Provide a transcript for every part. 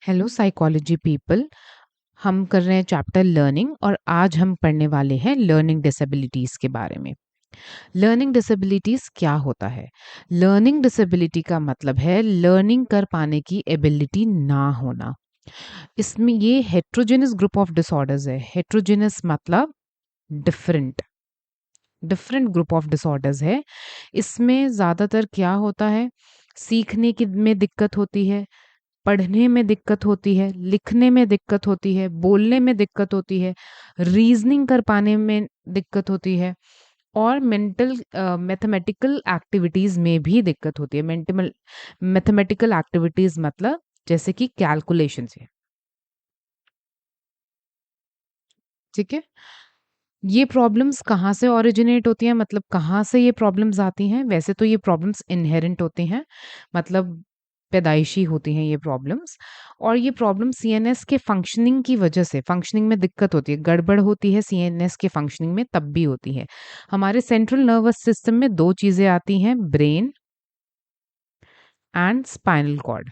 Hello psychology people. हम कर रहे हैं चैप्टर लर्निंग और आज हम पढ़ने वाले हैं लर्निंग डिसेबिलिटीज़ के बारे में। लर्निंग डिसेबिलिटीज़ क्या होता है? लर्निंग डिसेबिलिटी का मतलब है लर्निंग कर पाने की एबिलिटी ना होना। इसमें ये हेट्रोजेनस ग्रुप ऑफ डिसऑर्डर्स है। हेट्रोजेनस मतलब different different group of disorders है। इसमें ज़्यादातर क्या होता है, सीखने की में दिक्कत होती है, पढ़ने में दिक्कत होती है, लिखने में दिक्कत होती है, बोलने में दिक्कत होती है, रीजनिंग कर पाने में दिक्कत होती है और मेंटल मैथमेटिकल एक्टिविटीज़ में भी दिक्कत होती है। मैथमेटिकल एक्टिविटीज़ मतलब जैसे कि कैलकुलेशंस है, ठीक है? ये प्रॉब्लम्स कहाँ से ओरिजिनेट होती हैं, मतलब कहाँ से ये प्रॉब्लम्स आती हैं? वैसे तो ये प्रॉब्लम्स इनहेरेंट होती हैं, मतलब पैदाइशी होती हैं ये प्रॉब्लम्स। और ये प्रॉब्लम सीएनएस के फंक्शनिंग की वजह से, फंक्शनिंग में दिक्कत होती है, गड़बड़ होती है सीएनएस के फंक्शनिंग में, तब भी होती है। हमारे सेंट्रल नर्वस सिस्टम में दो चीज़ें आती हैं, ब्रेन एंड स्पाइनल कॉर्ड,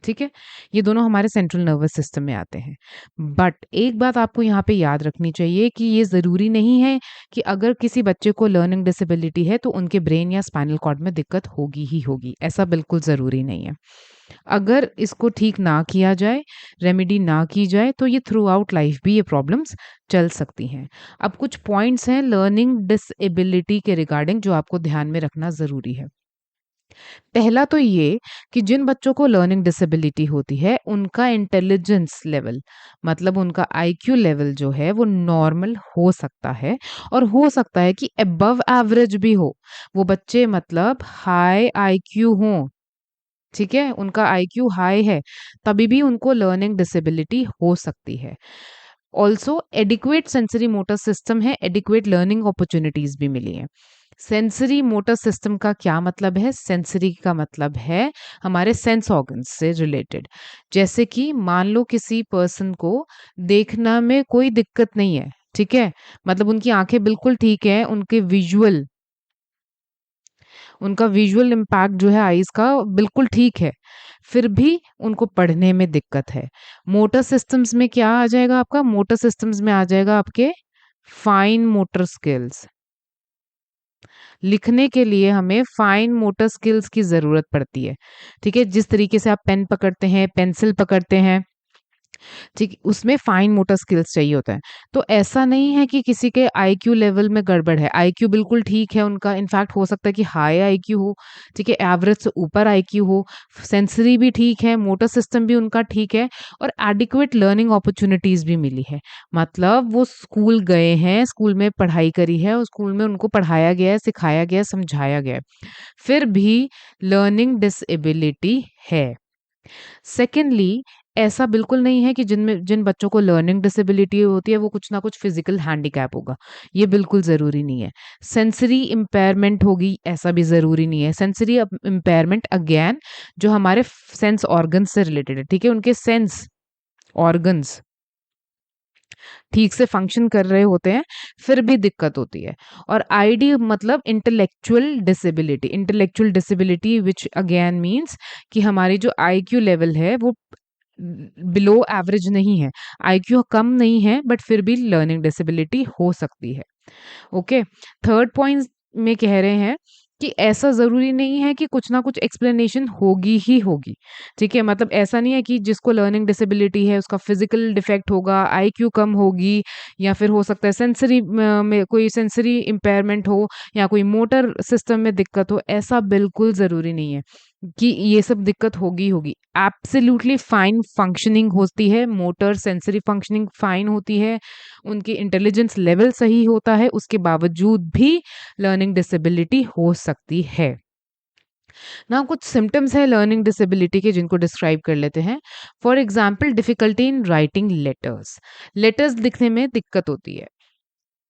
ठीक है? ये दोनों हमारे सेंट्रल नर्वस सिस्टम में आते हैं। बट एक बात आपको यहाँ पे याद रखनी चाहिए कि ये ज़रूरी नहीं है कि अगर किसी बच्चे को लर्निंग डिसेबिलिटी है तो उनके ब्रेन या स्पाइनल कॉर्ड में दिक्कत होगी ही होगी। ऐसा बिल्कुल ज़रूरी नहीं है। अगर इसको ठीक ना किया जाए, रेमेडी ना की जाए, तो ये थ्रू आउट लाइफ भी ये प्रॉब्लम्स चल सकती हैं। अब कुछ पॉइंट्स हैं लर्निंग डिसेबिलिटी के रिगार्डिंग जो आपको ध्यान में रखना ज़रूरी है। पहला तो ये कि जिन बच्चों को लर्निंग डिसेबिलिटी होती है उनका इंटेलिजेंस लेवल, मतलब उनका आईक्यू लेवल जो है वो नॉर्मल हो सकता है, और हो सकता है कि अबव एवरेज भी हो। वो बच्चे मतलब हाई आईक्यू हों, ठीक है, उनका आईक्यू हाई है, तभी भी उनको लर्निंग डिसेबिलिटी हो सकती है। Also adequate sensory motor system है, एडिक्वेट लर्निंग अपॉर्चुनिटीज भी मिली हैं। सेंसरी मोटर सिस्टम का क्या मतलब है? सेंसरी का मतलब है हमारे सेंस ऑर्गन्स से रिलेटेड। जैसे कि मान लो किसी पर्सन को देखना में कोई दिक्कत नहीं है, ठीक है, मतलब उनकी आंखें बिल्कुल ठीक है, उनका विजुअल इम्पैक्ट जो है आईज का बिल्कुल ठीक है, फिर भी उनको पढ़ने में दिक्कत है। मोटर सिस्टम्स में क्या आ जाएगा आपका? मोटर सिस्टम्स में आ जाएगा आपके फाइन मोटर स्किल्स। लिखने के लिए हमें फाइन मोटर स्किल्स की ज़रूरत पड़ती है, ठीक है? जिस तरीके से आप पेन पकड़ते हैं, पेंसिल पकड़ते हैं, ठीक, उसमें फाइन मोटर स्किल्स चाहिए होता है। तो ऐसा नहीं है कि किसी के आईक्यू लेवल में गड़बड़ है, आईक्यू बिल्कुल ठीक है उनका, इनफैक्ट हो सकता है कि हाई आईक्यू हो, ठीक है, एवरेज से ऊपर आईक्यू हो, सेंसरी भी ठीक है, मोटर सिस्टम भी उनका ठीक है, और एडिक्वेट लर्निंग अपॉर्चुनिटीज भी मिली है। मतलब वो स्कूल गए हैं, स्कूल में पढ़ाई करी है, और स्कूल में उनको पढ़ाया गया है, सिखाया गया है, समझाया गया है, फिर भी लर्निंग डिसेबिलिटी है। सेकेंडली, ऐसा बिल्कुल नहीं है कि जिन बच्चों को लर्निंग डिसेबिलिटी होती है वो कुछ ना कुछ फिजिकल हैंडीकैप होगा, ये बिल्कुल ज़रूरी नहीं है। सेंसरी इम्पेयरमेंट होगी, ऐसा भी ज़रूरी नहीं है। सेंसरी इम्पेयरमेंट अगेन जो हमारे सेंस ऑर्गन्स से रिलेटेड है, ठीक है, उनके सेंस ऑर्गन्स ठीक से फंक्शन कर रहे होते हैं, फिर भी दिक्कत होती है। और आईडी मतलब intellectual disability which again means कि हमारी जो आईक्यू लेवल है वो बिलो एवरेज नहीं है, आईक्यू कम नहीं है, बट फिर भी लर्निंग डिसेबिलिटी हो सकती है। ओके, थर्ड पॉइंट में कह रहे हैं कि ऐसा ज़रूरी नहीं है कि कुछ ना कुछ एक्सप्लेनेशन होगी ही होगी, ठीक है, मतलब ऐसा नहीं है कि जिसको लर्निंग डिसेबिलिटी है उसका फिजिकल डिफेक्ट होगा, आईक्यू कम होगी, या फिर हो सकता है सेंसरी में कोई सेंसरी इम्पेयरमेंट हो, या कोई मोटर सिस्टम में दिक्कत हो, ऐसा बिल्कुल ज़रूरी नहीं है कि ये सब दिक्कत होगी होगी। एब्सोल्युटली फाइन फंक्शनिंग होती है, मोटर सेंसरी फंक्शनिंग फाइन होती है, उनकी इंटेलिजेंस लेवल सही होता है, उसके बावजूद भी लर्निंग डिसेबिलिटी हो सकती है। ना कुछ सिम्टम्स है लर्निंग डिसेबिलिटी के जिनको डिस्क्राइब कर लेते हैं। For example, difficulty in writing letters, letters लिखने में दिक्कत होती है,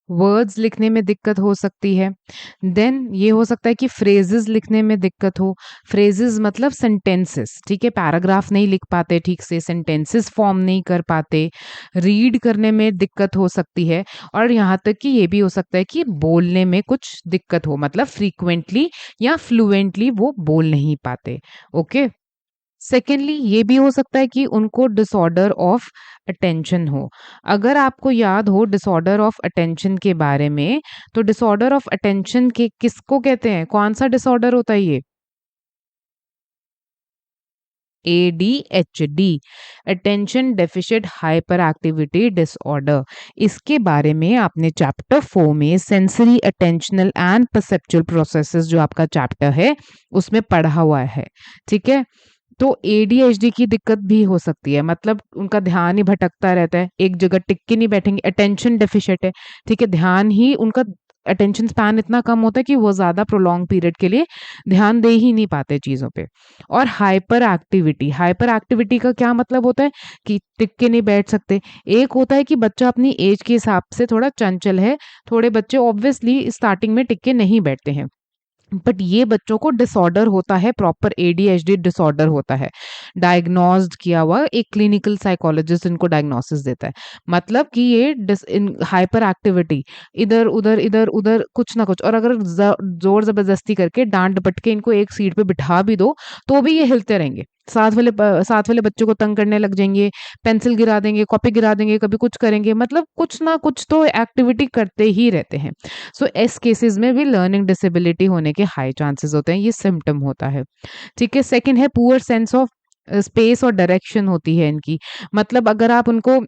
वर्ड्स लिखने में दिक्कत हो सकती है। देन ये हो सकता है कि फ्रेजेस लिखने में दिक्कत हो, फ्रेजेस मतलब सेंटेंसेस, ठीक है, पैराग्राफ नहीं लिख पाते ठीक से, सेंटेंसेस फॉर्म नहीं कर पाते, रीड करने में दिक्कत हो सकती है, और यहाँ तक कि ये भी हो सकता है कि बोलने में कुछ दिक्कत हो, मतलब फ्रीक्वेंटली या फ्लुएंटली वो बोल नहीं पाते। ओके, सेकेंडली ये भी हो सकता है कि उनको डिसऑर्डर ऑफ अटेंशन हो। अगर आपको याद हो डिसऑर्डर ऑफ अटेंशन के बारे में, तो डिसऑर्डर ऑफ अटेंशन के किसको कहते हैं? कौन-सा डिसऑर्डर होता है ये? ADHD, attention deficit hyper activity disorder. इसके बारे में आपने चैप्टर 4 में sensory attentional and perceptual processes जो आपका चैप्टर है उसमें पढ़ा हुआ है। ठीक है, तो ADHD की दिक्कत भी हो सकती है, मतलब उनका ध्यान ही भटकता रहता है, एक जगह टिक के नहीं बैठेंगे, अटेंशन डेफिशिएंट है। ठीक है, ध्यान ही उनका अटेंशन स्पैन इतना कम होता है कि वो ज़्यादा प्रोलॉन्ग पीरियड के लिए ध्यान दे ही नहीं पाते चीज़ों पे। और हाइपर एक्टिविटी का क्या मतलब होता है कि टिक के नहीं बैठ सकते। एक होता है कि बच्चा अपनी एज के हिसाब से थोड़ा चंचल है, थोड़े बच्चे ऑब्वियसली स्टार्टिंग में टिक के नहीं बैठते हैं, बट ये बच्चों को डिसऑर्डर होता है, प्रॉपर ADHD डिसऑर्डर होता है, डायग्नोस्ड किया हुआ, एक क्लिनिकल साइकोलॉजिस्ट इनको डायग्नोसिस देता है। मतलब कि ये हाइपर एक्टिविटी, इधर उधर कुछ ना कुछ, और अगर जोर जबरदस्ती करके डांट डपट के इनको एक सीट पे बिठा भी दो तो भी ये हिलते रहेंगे, साथ वाले बच्चों को तंग करने लग जाएंगे, पेंसिल गिरा देंगे, कॉपी गिरा देंगे, कभी कुछ करेंगे, मतलब कुछ ना कुछ तो एक्टिविटी करते ही रहते हैं। सो इस केसेस में भी लर्निंग डिसेबिलिटी होने के हाई चांसेस होते हैं, ये सिम्टम होता है। ठीक है, सेकंड है पुअर सेंस ऑफ स्पेस और डायरेक्शन होती है इनकी। मतलब अगर आप उनको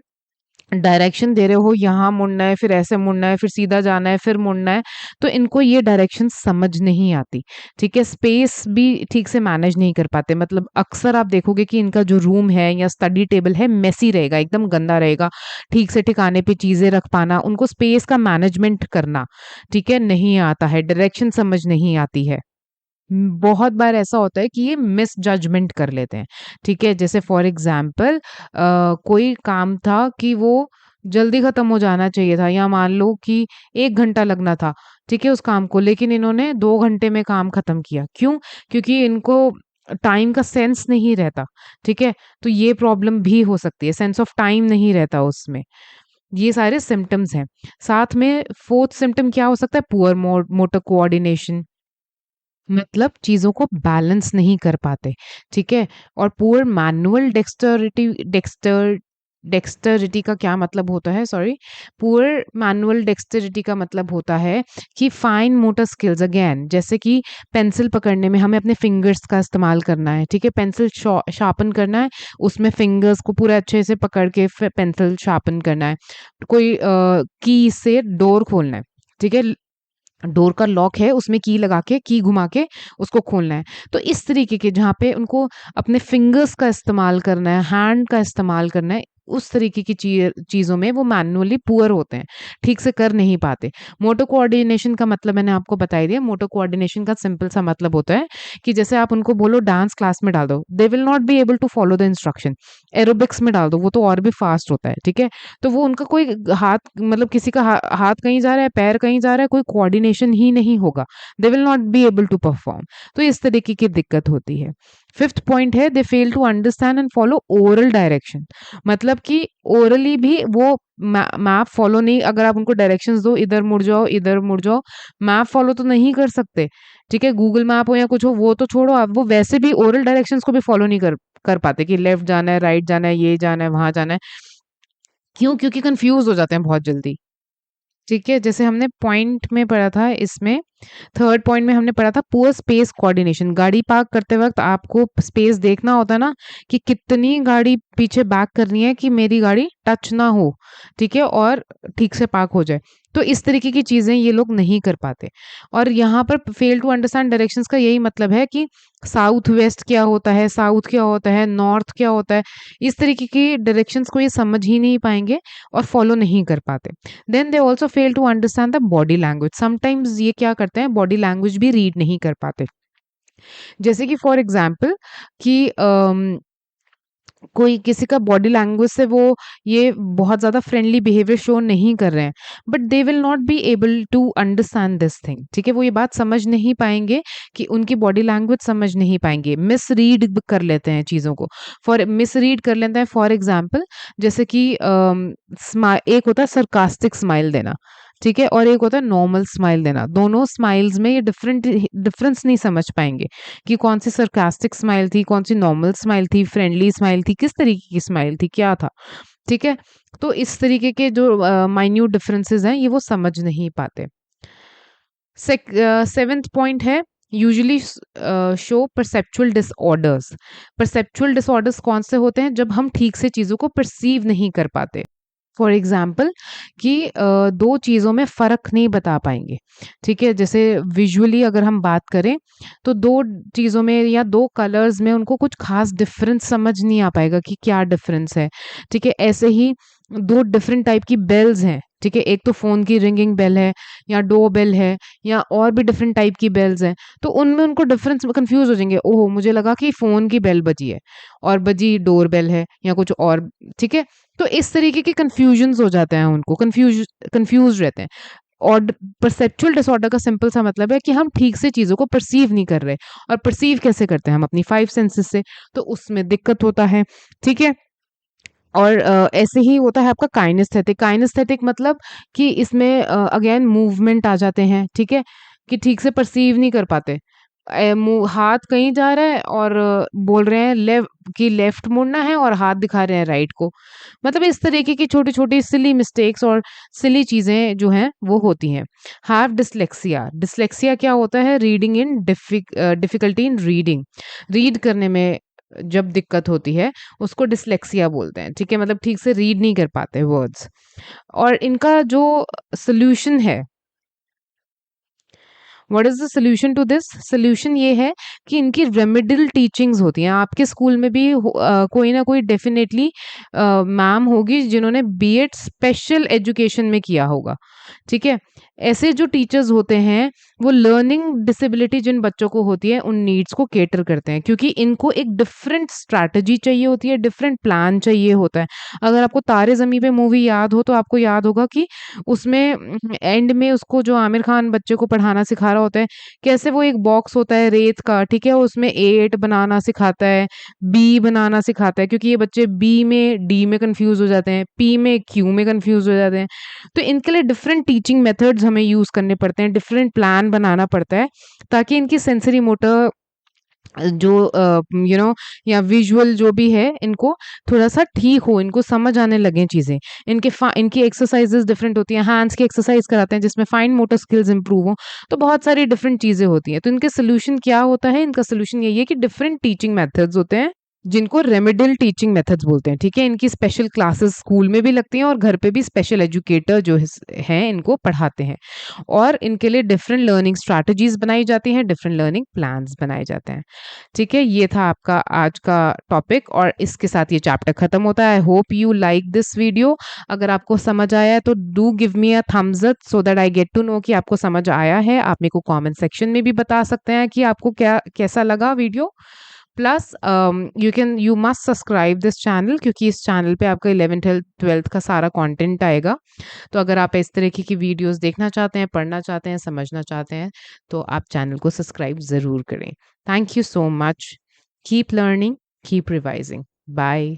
डायरेक्शन दे रहे हो, यहाँ मुड़ना है, फिर ऐसे मुड़ना है, फिर सीधा जाना है, फिर मुड़ना है, तो इनको ये डायरेक्शन समझ नहीं आती। ठीक है, स्पेस भी ठीक से मैनेज नहीं कर पाते, मतलब अक्सर आप देखोगे कि इनका जो रूम है या स्टडी टेबल है मेसी रहेगा, एकदम गंदा रहेगा, ठीक से ठिकाने पे चीज़ें रख पाना, उनको स्पेस का मैनेजमेंट करना, ठीक है, नहीं आता है, डायरेक्शन समझ नहीं आती है। बहुत बार ऐसा होता है कि ये मिस जजमेंट कर लेते हैं। ठीक है, जैसे फॉर एग्जाम्पल कोई काम था कि वो जल्दी खत्म हो जाना चाहिए था, या मान लो कि 1 घंटा लगना था, ठीक है, उस काम को, लेकिन इन्होंने 2 घंटे में काम खत्म किया। क्यों? क्योंकि इनको टाइम का सेंस नहीं रहता। ठीक है, तो ये प्रॉब्लम भी हो सकती है, सेंस ऑफ टाइम नहीं रहता उसमें। ये सारे सिम्टम्स हैं। साथ में फोर्थ सिम्टम क्या हो सकता है? पुअर मोटर कोऑर्डिनेशन, मतलब चीज़ों को बैलेंस नहीं कर पाते, ठीक है? और पुअर मैनुअल डेक्स्टरिटी का क्या मतलब होता है? सॉरी, पुअर मैनुअल डेक्स्टरिटी का मतलब होता है कि फाइन मोटर स्किल्स, अगेन जैसे कि पेंसिल पकड़ने में हमें अपने फिंगर्स का इस्तेमाल करना है, ठीक है? पेंसिल शार्पन करना है, उसमें फिंगर्स को पूरा अच्छे से पकड़ के पेंसिल शार्पन करना है। कोई की से डोर खोलना है, ठीक है? डोर का लॉक है, उसमें की लगा के, की घुमा के उसको खोलना है। तो इस तरीके के जहाँ पे उनको अपने फिंगर्स का इस्तेमाल करना है, हैंड का इस्तेमाल करना है, उस तरीके की चीज़ों में वो मैनुअली पुअर होते हैं, ठीक से कर नहीं पाते। मोटर कोऑर्डिनेशन का मतलब मैंने आपको बता ही दिया। मोटर कोऑर्डिनेशन का सिंपल सा मतलब होता है कि जैसे आप उनको बोलो डांस क्लास में डाल दो, they will not be able to follow the instruction. Aerobics में डाल दो, वो तो और भी फास्ट होता है, ठीक है? तो वो उनका कोई हाथ, मतलब किसी का हाथ कहीं जा रहा है, पैर कहीं जा रहा है, कोई कोऑर्डिनेशन ही नहीं होगा, they will not be able to perform. तो इस तरीके की दिक्कत होती है। फिफ्थ पॉइंट है they fail to understand and follow oral direction, मतलब कि ओरली भी वो मैप फॉलो नहीं, अगर आप उनको डायरेक्शंस दो, इधर मुड़ जाओ, मैप फॉलो तो नहीं कर सकते। ठीक है, गूगल मैप हो या कुछ हो, वो तो छोड़ो, आप वो वैसे भी ओरल डायरेक्शंस को भी फॉलो नहीं कर कर पाते कि लेफ्ट जाना है, राइट जाना है, ये जाना है, वहां जाना है। क्यों? क्योंकि कंफ्यूज हो जाते हैं बहुत जल्दी। ठीक है, जैसे हमने पॉइंट में पढ़ा था, इसमें थर्ड पॉइंट में हमने पढ़ा था पुअर स्पेस कोऑर्डिनेशन। गाड़ी पार्क करते वक्त आपको स्पेस देखना होता है ना, कि कितनी गाड़ी पीछे बैक करनी है कि मेरी गाड़ी टच ना हो, ठीक है, और ठीक से पार्क हो जाए। तो इस तरीके की चीज़ें ये लोग नहीं कर पाते। और यहाँ पर फेल टू अंडरस्टैंड डायरेक्शंस का यही मतलब है कि साउथ वेस्ट क्या होता है, साउथ क्या होता है, नॉर्थ क्या होता है, इस तरीके की डायरेक्शंस को ये समझ ही नहीं पाएंगे और फॉलो नहीं कर पाते। Then they also fail to understand the body language. Sometimes ये क्या करते हैं, बॉडी लैंग्वेज भी रीड नहीं कर पाते। जैसे कि फॉर एग्जाम्पल कि कोई किसी का बॉडी लैंग्वेज से वो ये बहुत ज़्यादा फ्रेंडली बिहेवियर शो नहीं कर रहे हैं, but they will not be able to understand this thing. ठीक है, वो ये बात समझ नहीं पाएंगे, कि उनकी बॉडी लैंग्वेज समझ नहीं पाएंगे, मिस रीड कर लेते हैं चीज़ों को। फॉर मिस रीड कर लेते हैं, फॉर एग्जाम्पल जैसे कि एक होता है सरकास्टिक स्माइल देना, ठीक है? और एक होता है नॉर्मल स्माइल देना। दोनों स्माइल्स में ये डिफरेंस नहीं समझ पाएँगे कि कौन-सी सरकास्टिक स्माइल थी, कौन-सी नॉर्मल स्माइल थी, फ्रेंडली स्माइल थी, किस तरीके की स्माइल थी, क्या था, ठीक है? तो इस तरीके के जो माइन्यूट डिफरेंसेस हैं, ये वो समझ नहीं पाते। सेवेंथ पॉइंट है usually show perceptual disorders. Perceptual disorders कौन से होते हैं? जब हम ठीक से चीज़ों को परसीव नहीं कर पाते। फॉर एग्जाम्पल कि दो चीज़ों में फ़र्क नहीं बता पाएंगे, ठीक है? जैसे विजुअली अगर हम बात करें तो दो चीज़ों में या दो कलर्स में उनको कुछ खास डिफरेंस समझ नहीं आ पाएगा कि क्या डिफरेंस है, ठीक है? ऐसे ही दो डिफरेंट टाइप की बेल्स हैं, ठीक है? एक तो फ़ोन की रिंगिंग बेल है या डोर बेल है या और भी डिफरेंट टाइप की बेल्स हैं, तो उनमें उनको डिफरेंस कंफ्यूज हो जाएंगे। ओह, मुझे लगा कि फ़ोन की बेल बजी है और बजी डोर बेल है या कुछ और, ठीक है? तो इस तरीके के कन्फ्यूजन्स हो जाते हैं, उनको कंफ्यूज रहते हैं। और परसेप्चुअल डिसऑर्डर का सिंपल सा मतलब है कि हम ठीक से चीज़ों को परसीव नहीं कर रहे। और परसीव कैसे करते हैं? हम अपनी 5 सेंसेस से, तो उसमें दिक्कत होता है, ठीक है? और ऐसे ही होता है आपका काइनेस्थेटिक। काइनेस्थेटिक मतलब कि इसमें अगेन मूवमेंट आ जाते हैं, ठीक है? कि ठीक से परसीव नहीं कर पाते। हाथ कहीं जा रहा है और बोल रहे हैं कि लेफ्ट मुड़ना है और हाथ दिखा रहे हैं राइट को। मतलब इस तरीके की छोटी-छोटी सिली मिस्टेक्स और सिली चीज़ें जो हैं वो होती हैं। Have dyslexia. डिस्लेक्सिया क्या होता है? Reading in difficulty in reading. Read करने में जब दिक्कत होती है उसको डिस्लेक्सिया बोलते हैं, ठीक है? मतलब ठीक से रीड नहीं कर पाते वर्ड्स। और इनका जो सॉल्यूशन है, what is the solution to this? Solution ये है कि इनकी रेमेडियल टीचिंग्स होती हैं। आपके स्कूल में भी कोई ना कोई डेफिनेटली मैम होगी जिन्होंने बीएड स्पेशल एजुकेशन में किया होगा, ठीक है? ऐसे जो टीचर्स होते हैं वो लर्निंग डिसेबिलिटी जिन बच्चों को होती है उन नीड्स को कैटर करते हैं, क्योंकि इनको एक डिफरेंट स्ट्रैटेजी चाहिए होती है, डिफरेंट प्लान चाहिए होता है। अगर आपको तारे ज़मीं पे मूवी याद हो तो आपको याद होगा कि उसमें एंड में उसको जो आमिर खान बच्चे को पढ़ाना सिखा रहा होता है, कैसे वो एक बॉक्स होता है रेत का, ठीक है? उसमें 8 बनाना सिखाता है, बी बनाना सिखाता है, क्योंकि ये बच्चे बी में डी में कन्फ्यूज़ हो जाते हैं, पी में क्यू में कन्फ्यूज़ हो जाते हैं। तो इनके लिए डिफरेंट टीचिंग मेथड्स हमें यूज़ करने पड़ते हैं, डिफरेंट प्लान बनाना पड़ता है, ताकि इनकी सेंसरी मोटर जो या विजुअल जो भी है, इनको थोड़ा-सा ठीक हो, इनको समझ आने लगें चीज़ें। इनकी एक्सरसाइज़ेज़ डिफरेंट होती हैं, हैंड्स की एक्सरसाइज़ कराते हैं जिसमें फाइन मोटर स्किल्स इम्प्रूव हों, तो बहुत सारी डिफरेंट चीज़ें होती हैं। तो इनके सॉल्यूशन क्या होता है? इनका सॉल्यूशन यही है कि डिफरेंट टीचिंग मेथड्स होते हैं, जिनको रेमेडियल टीचिंग मेथड्स बोलते हैं, ठीक है? इनकी स्पेशल क्लासेस स्कूल में भी लगती हैं और घर पे भी स्पेशल एजुकेटर जो हैं इनको पढ़ाते हैं। और इनके लिए डिफरेंट लर्निंग स्ट्रैटेजीज़ बनाई जाती हैं, डिफरेंट लर्निंग प्लान्स बनाए जाते हैं। ठीक है? ये था आपका आज का टॉपिक और इसके साथ ये चैप्टर खत्म होता है। I hope you like this video. अगर आपको समझ आया है तो do give me a thumbs up so that I get to know कि आपको समझ आया है। आप मेरे को कमेंट सेक्शन में भी बता सकते हैं कि आपको क्या कैसा लगा video. Plus you must subscribe this channel, क्योंकि इस चैनल पे आपका 11th 12th का सारा कंटेंट आएगा। तो अगर आप इस तरीके की वीडियोस देखना चाहते हैं, पढ़ना चाहते हैं, समझना चाहते हैं, तो आप चैनल को सब्सक्राइब ज़रूर करें। Thank you so much. Keep learning, keep revising. Bye.